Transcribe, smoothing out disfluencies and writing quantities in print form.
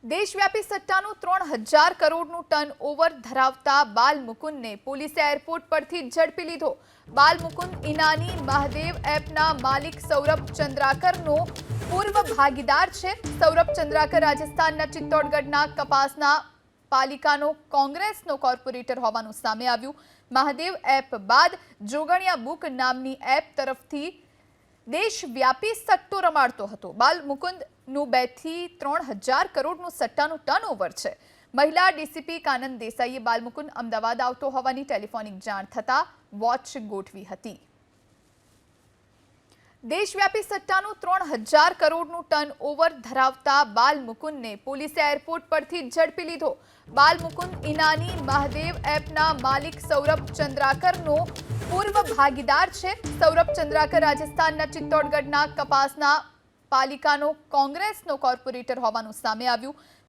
દેશવ્યાપી સટ્ટાનું 3000 કરોડનું ટર્નઓવર ધરાવતા બાલમુકુંદને પોલીસે એરપોર્ટ પરથી ઝડપી લીધો। બાલમુકુંદ ઈનાની મહાદેવ એપના માલિક સૌરભ ચંદ્રાકરનો પૂર્વ ભાગીદાર છે। સૌરભ ચંદ્રાકર રાજસ્થાનના ચિત્તોડગઢના કપાસના પાલિકાનો કોંગ્રેસનો કોર્પોરેટર હોવાનું સામે આવ્યું। મહાદેવ એપ બાદ જોગણિયા બુક નામની એપ તરફથી દેશવ્યાપી સટ્ટો રમાડતો હતો। બાલમુકુંદનું 2 થી 3000 કરોડનું સટ્ટાનું ટર્નઓવર છે। મહિલા ડીસીપી કાનન દેસાઈએ બાલમુકુંદ અમદાવાદ આવતો હોવાની ટેલિફોનિક જાણ થતા વોચ ગોઠવી હતી। દેશવ્યાપી સટ્ટાનું 3000 કરોડનું ટર્નઓવર ધરાવતા બાલમુકુંદને પોલીસે એરપોર્ટ પરથી ઝડપી લીધો। બાલમુકુંદ ઈનાની મહાદેવ એપના માલિક સૌરભ ચંદ્રાકરનો પૂર્વ ભાગીદાર છે। સૌરભ ચંદ્રાકર રાજસ્થાનના ચિત્તોડગઢના કપાસના પાલિકાનો કોંગ્રેસનો કોર્પોરેટર હોવાનું સામે આવ્યું।